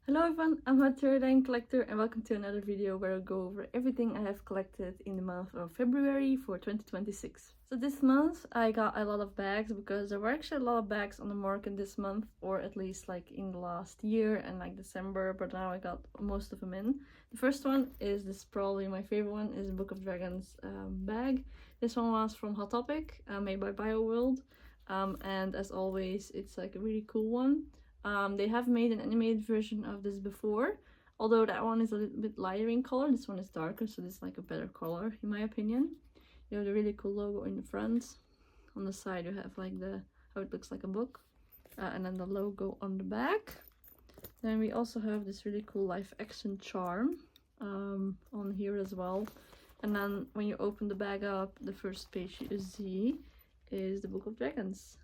Hello everyone, I'm Httyd collector and welcome to another video where I go over everything I have collected in the month of February for 2026. So this month I got a lot of bags because there were actually a lot of bags on the market this month, or at least like in the last year and like December, but now I got most of them in. The first one is this, probably my favorite one, is Book of Dragons bag. This one was from Httyd, made by BioWorld, and as always it's like a really cool one. They have made an animated version of this before, although that one is a little bit lighter in color. This one is darker, so this is like a better color in my opinion. You have the really cool logo in the front. On the side you have like how it looks like a book, and then the logo on the back. Then we also have this really cool live action charm on here as well. And then when you open the bag up, the first page you see is the Book of Dragons.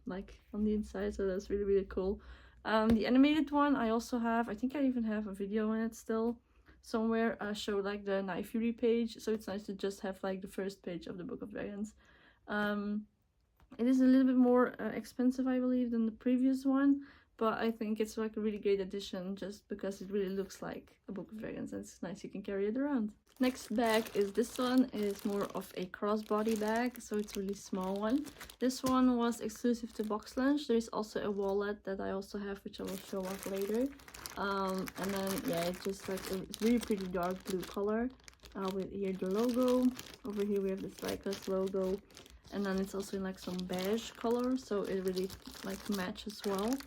Like on the inside, so that's really cool. The animated one I also have, I think I even have a video on it still somewhere. Show like the Night Fury page, so it's nice to just have like the first page of the Book of Dragons. It is a little bit more expensive, I believe, than the previous one, but I think it's like a really great addition just because it really looks like a Book of Dragons and it's nice you can carry it around. Next bag is this one. It's more of a crossbody bag, so it's a really small one. This one was exclusive to Box Lunch. There is also a wallet that I also have, which I will show off later. And then yeah, it's just like it's really pretty dark blue color with here the logo. Over here we have this Lycos logo, and then it's also in like some beige color, so it really like matches well.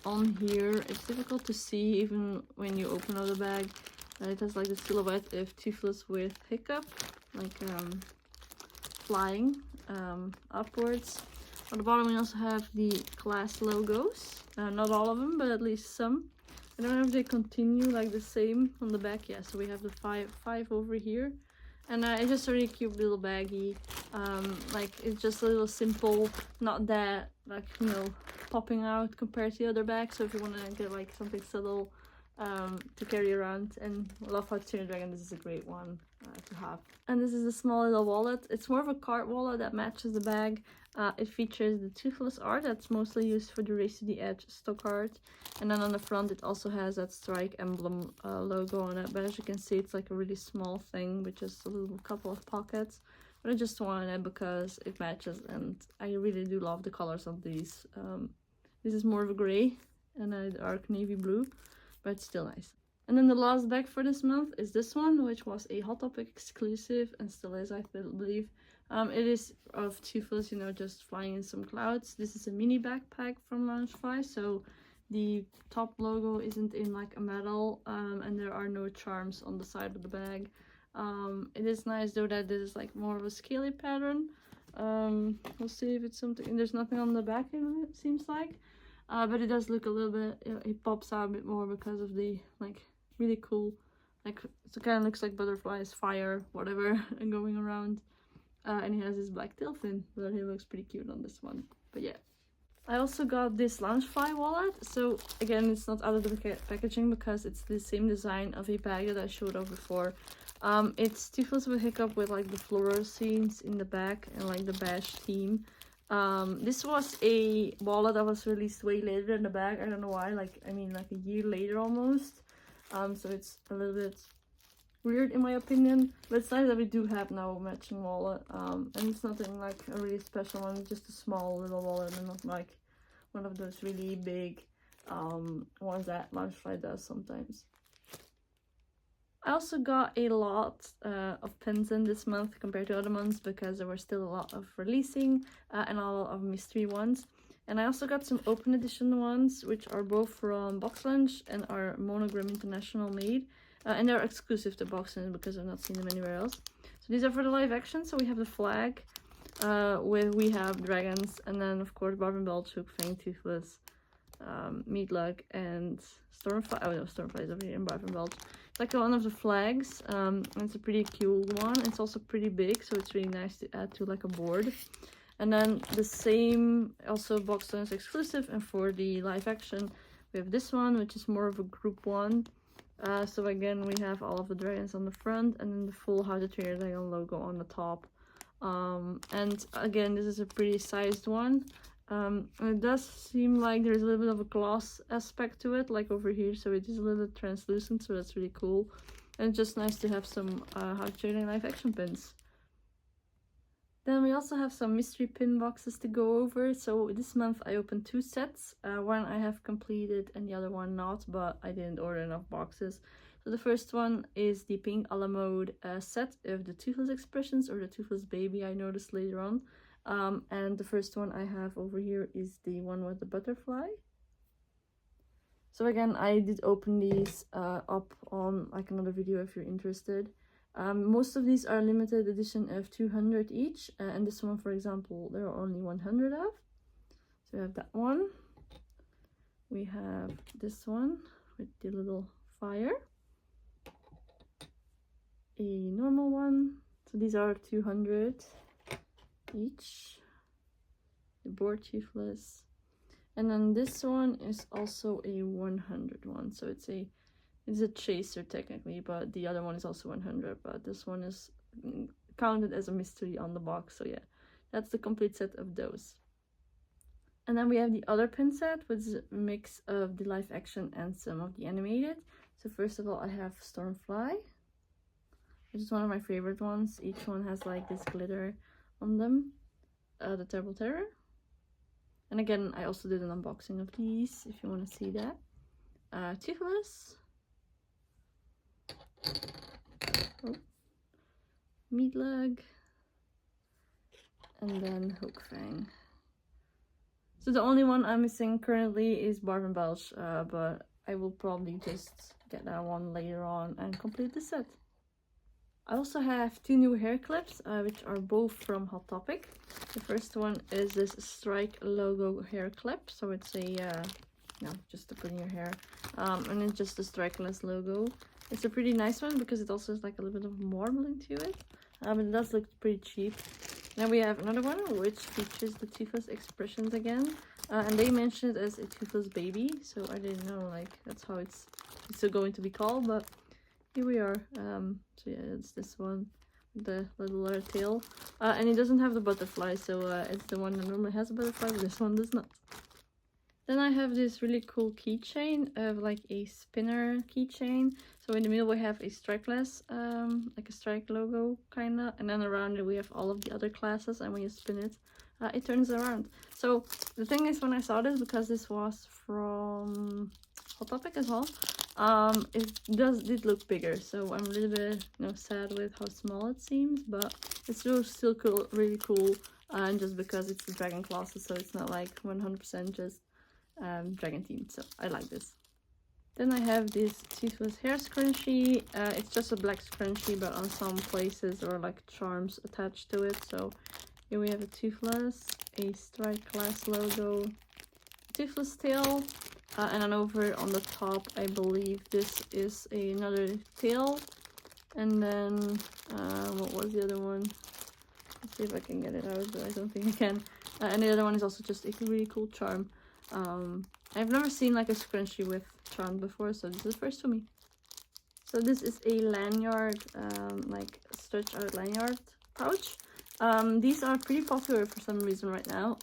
On here it's difficult to see even when you open up the bag. It has like the silhouette of Toothless with Hiccup, like flying upwards. On the bottom we also have the class logos. Not all of them, but at least some. I don't know if they continue like the same on the back. Yeah, so we have the five over here. And it's just a really cute little baggie. Like it's just a little simple, not that like, you know, popping out compared to the other bags. So if you want to get like something subtle to carry around, and I love Httyd, this is a great one to have. And this is a small little wallet. It's more of a card wallet that matches the bag. It features the Toothless art that's mostly used for the Race to the Edge stock art, and then on the front it also has that strike emblem logo on it, but as you can see it's like a really small thing with just a little couple of pockets. But I just wanted it because it matches, and I really do love the colors of these. This is more of a gray and a dark navy blue, but it's still nice. And then the last bag for this month is this one, which was a Httyd exclusive and still is, I believe. It is of Toothless, you know, just flying in some clouds. This is a mini backpack from Loungefly, so the top logo isn't in like a metal, and there are no charms on the side of the bag. It is nice though that this is like more of a scaly pattern. We'll see if it's something. There's nothing on the back, it seems like. But it does look a little bit, it pops out a bit more because of the like really cool, like it kind of looks like butterflies, fire, whatever, going around. And he has his black tail fin, but he looks pretty cute on this one. But yeah, I also got this Loungefly wallet. So again, it's not out of the packaging because it's the same design of a bag that I showed off before. It's Toothless with Hiccup with like the floral scenes in the back and like the beige theme. This was a wallet that was released way later than the bag. I don't know why, like I mean like a year later almost. So it's a little bit weird in my opinion, but it's nice that we do have now a matching wallet. And it's nothing like a really special one, it's just a small little wallet and not like one of those really big ones that Loungefly does sometimes. I also got a lot of pins in this month compared to other months because there were still a lot of releasing and a lot of mystery ones. And I also got some open edition ones, which are both from Box Lunch and are Monogram International made. And they're exclusive to Box Lunch because I've not seen them anywhere else. So these are for the live action. So we have the flag, we have dragons, and then of course Barb and Belch, Hook, Fang, Toothless, Meatluck, and Stormfly. Oh no, Stormfly is over here, and Barb and Belch. It's like one of the flags. It's a pretty cool one. It's also pretty big, so it's really nice to add to like a board. And then the same, also Box Lunch exclusive, and for the live action we have this one, which is more of a group one. So again we have all of the dragons on the front and then the full Httyd dragon logo on the top. And again this is a pretty sized one. And it does seem like there's a little bit of a gloss aspect to it, like over here, so it is a little bit translucent, so that's really cool. And it's just nice to have some Httyd live action pins. Then we also have some mystery pin boxes to go over. So this month I opened 2 sets. One I have completed and the other one not, but I didn't order enough boxes. So the first one is the pink a la mode set of the Toothless Expressions, or the Toothless Baby, I noticed later on. And the first one I have over here is the one with the butterfly. So again, I did open these up on like another video if you're interested. Most of these are limited edition of 200 each, and this one, for example, there are only 100 of. So we have that one. We have this one with the little fire. A normal one. So these are 200 each. The boar toothless. And then this one is also a 100 one. So it's a chaser technically, but the other one is also 100, but this one is counted as a mystery on the box. So yeah, that's the complete set of those. And then we have the other pin set, which is a mix of the live action and some of the animated. So first of all, I have Stormfly, which is one of my favorite ones. Each one has like this glitter on them. The Terrible Terror. And again, I also did an unboxing of these if you want to see that. Toothless. Oh. Meatlug, and then Hookfang. So the only one I'm missing currently is Barb and Belch, but I will probably just get that one later on and complete the set. I also have 2 new hair clips, which are both from Hot Topic. The first one is this Strike logo hair clip, so it's a just to put in your hair, and it's just a Strikeless logo. It's a pretty nice one because it also has like a little bit of marbling to it, but it does look pretty cheap. Now we have another one which features the Toothless Expressions again, and they mentioned it as a Toothless Baby, so I didn't know like that's how it's still going to be called, but here we are. So yeah, it's this one with the little tail, and it doesn't have the butterfly, so it's the one that normally has a butterfly, but this one does not. Then I have this really cool keychain of like a spinner keychain. So in the middle we have a strikeless, like a strike logo kinda, and then around it we have all of the other classes, and when you spin it, it turns around. So the thing is, when I saw this, because this was from Hot Topic as well, it did look bigger, so I'm a little bit sad with how small it seems, but it's still cool, really cool, and just because it's the dragon classes, so it's not like 100% just dragon themed, so I like this. Then I have this Toothless hair scrunchie. It's just a black scrunchie, but on some places there are like charms attached to it. So here we have a Toothless, a Strike class logo, Toothless tail, and then over on the top I believe this is another tail, and then what was the other one? Let's see if I can get it out, but I don't think I can. And the other one is also just a really cool charm. I've never seen like a scrunchie with charm before, so this is the first for me. So this is a lanyard, like stretch out lanyard pouch. These are pretty popular for some reason right now,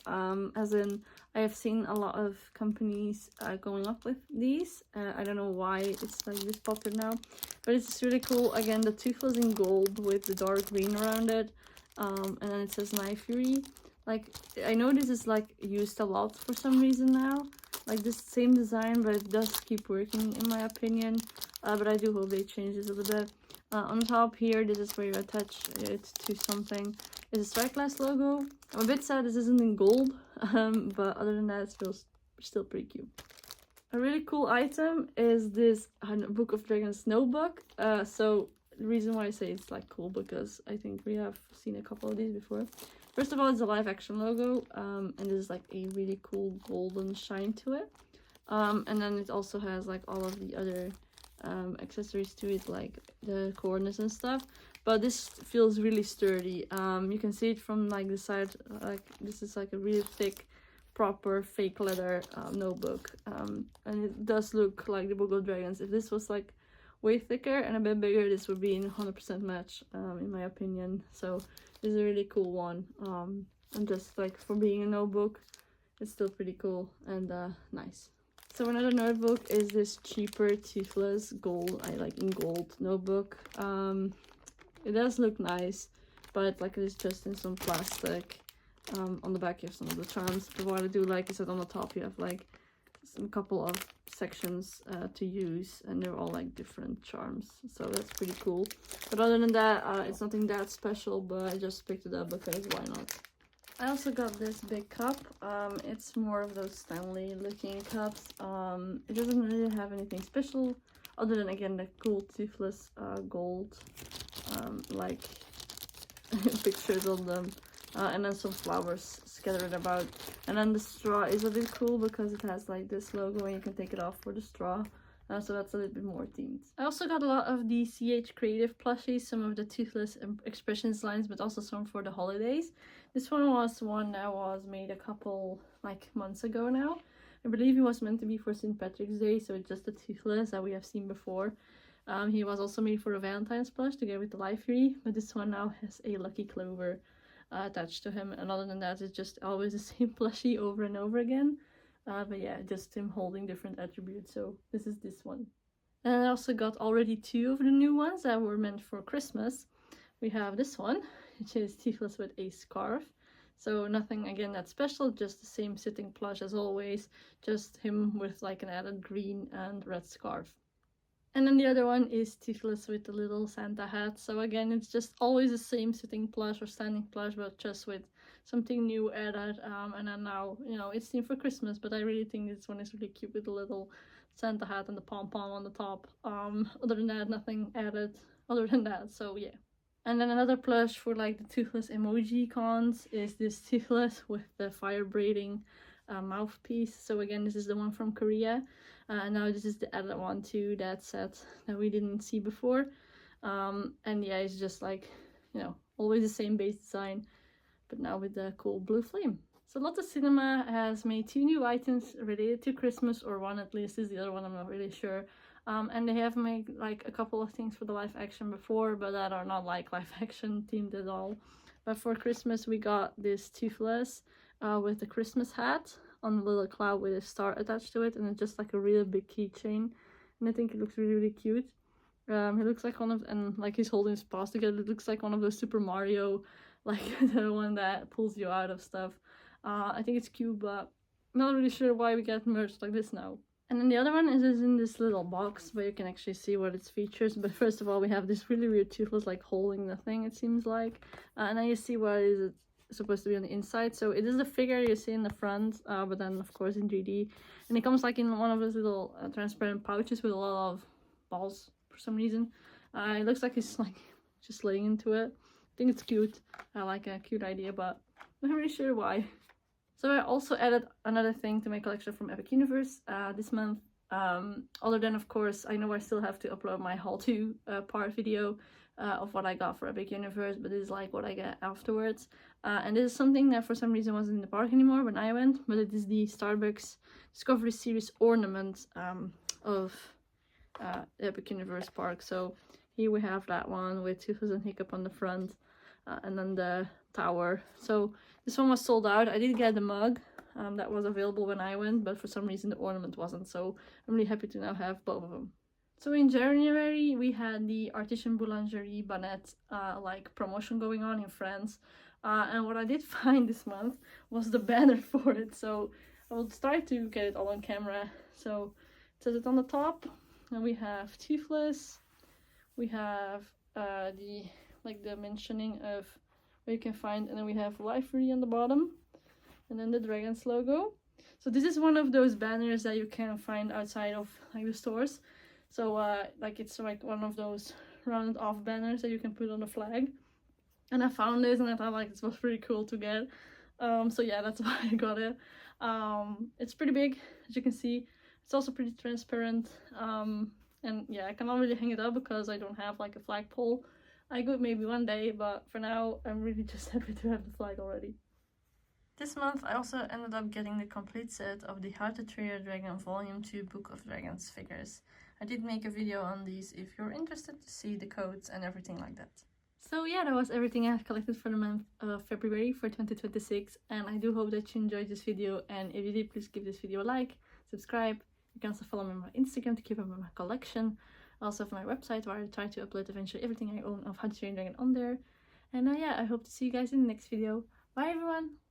as in I have seen a lot of companies going up with these. I don't know why it's like this popular now, but it's really cool. Again, the Toothless in gold with the dark green around it, and then it says Knife Fury. Like, I know this is like used a lot for some reason now, like this same design, but it does keep working in my opinion. But I do hope they change this a little bit. On top here, this is where you attach it to something. It's a Strike Glass logo. I'm a bit sad this isn't in gold, but other than that, it feels still pretty cute. A really cool item is this Book of Dragons notebook. So the reason why I say it's like cool, because I think we have seen a couple of these before. First of all, it's a live action logo, and this is like a really cool golden shine to it. And then it also has like all of the other accessories to it, like the coordinates and stuff. But this feels really sturdy. You can see it from like the side, like this is like a really thick, proper fake leather notebook. And it does look like the Book of Dragons. If this was like way thicker and a bit bigger, this would be in 100% match, in my opinion. So this is a really cool one, and just like for being a notebook, it's still pretty cool and nice. So another notebook is this cheaper Toothless gold, I like in gold notebook. It does look nice, but like it is just in some plastic. On the back you have some of the charms, but what I do like is that on the top you have like some couple of sections to use, and they're all like different charms, so that's pretty cool. But other than that, it's nothing that special, but I just picked it up because why not. I also got this big cup. It's more of those Stanley looking cups. It doesn't really have anything special other than again the cool Toothless gold like pictures on them, and then some flowers scattered about. And then the straw is a bit cool because it has like this logo and you can take it off for the straw. So that's a little bit more themed. I also got a lot of the CH Creative plushies, some of the Toothless Expressions lines, but also some for the holidays. This one was one that was made a couple like months ago now. I believe it was meant to be for St. Patrick's Day, so it's just the Toothless that we have seen before. He was also made for a Valentine's plush to go with the life tree, but this one now has a Lucky Clover attached to him, and other than that it's just always the same plushie over and over again. But yeah, just him holding different attributes, so this is this one. And I also got already two of the new ones that were meant for Christmas. We have this one, which is Toothless with a scarf. So nothing again that special, just the same sitting plush as always, just him with like an added green and red scarf. And then the other one is Toothless with the little Santa hat. So again, it's just always the same sitting plush or standing plush, but just with something new added. And then now, you know, it's themed for Christmas, but I really think this one is really cute with the little Santa hat and the pom-pom on the top. Other than that, nothing added other than that, so yeah. And then another plush for like the Toothless emoji cons is this Toothless with the fire braiding mouthpiece. So again, this is the one from Korea. And now this is the added one to that set that we didn't see before. And yeah, it's just like, you know, always the same base design, but now with the cool blue flame. So Lotte Cinema has made 2 new items related to Christmas, or one at least is the other one, I'm not really sure. And they have made like a couple of things for the live action before, but that are not like live action themed at all. But for Christmas we got this Toothless with the Christmas hat on a little cloud with a star attached to it, and it's just like a really big keychain, and I think it looks really cute. He looks like one of, and like he's holding his paws together, it looks like one of those Super Mario, like the one that pulls you out of stuff. I think it's cute, but I'm not really sure why we get merged like this now. And then the other one is in this little box where you can actually see what its features. But first of all, we have this really weird Toothless like holding the thing, it seems like, and then you see what is it supposed to be on the inside. So it is the figure you see in the front, but then of course in 3D, and it comes like in one of those little transparent pouches with a lot of balls for some reason. It looks like he's like just laying into it. I think it's cute. I like a cute idea, but I'm not really sure why. So I also added another thing to my collection from Epic Universe this month. Other than, of course, I know I still have to upload my haul 2 part video of what I got for Epic Universe, but this is like what I get afterwards. And this is something that for some reason wasn't in the park anymore when I went, but it is the Starbucks Discovery Series ornament of Epic Universe Park. So here we have that one with Toothless and Hiccup on the front, and then the tower. So this one was sold out. I did get the mug that was available when I went, but for some reason the ornament wasn't, so I'm really happy to now have both of them. So in January we had the Artisan Boulangerie Bonnet like promotion going on in France, and what I did find this month was the banner for it, so I will start to get it all on camera. So it says it on the top, and we have Toothless, we have the mentioning of where you can find, and then we have Lifery on the bottom, and then the Dragons logo. So this is one of those banners that you can find outside of like the stores. So like it's like one of those rounded off banners that you can put on the flag. And I found this and I thought like this was pretty cool to get. So yeah, that's why I got it. It's pretty big, as you can see. It's also pretty transparent. And yeah, I cannot really hang it up because I don't have like a flagpole. I could maybe one day, but for now I'm really just happy to have the flag already. This month I also ended up getting the complete set of the How to Train Your Dragon Volume 2 Book of Dragons figures. I did make a video on these if you're interested to see the codes and everything like that. So yeah, that was everything I've collected for the month of February for 2026, and I do hope that you enjoyed this video, and if you did, please give this video a like, subscribe. You can also follow me on my Instagram to keep up with my collection. I also have my website where I try to upload eventually everything I own of Httyd on there. And yeah, I hope to see you guys in the next video. Bye everyone!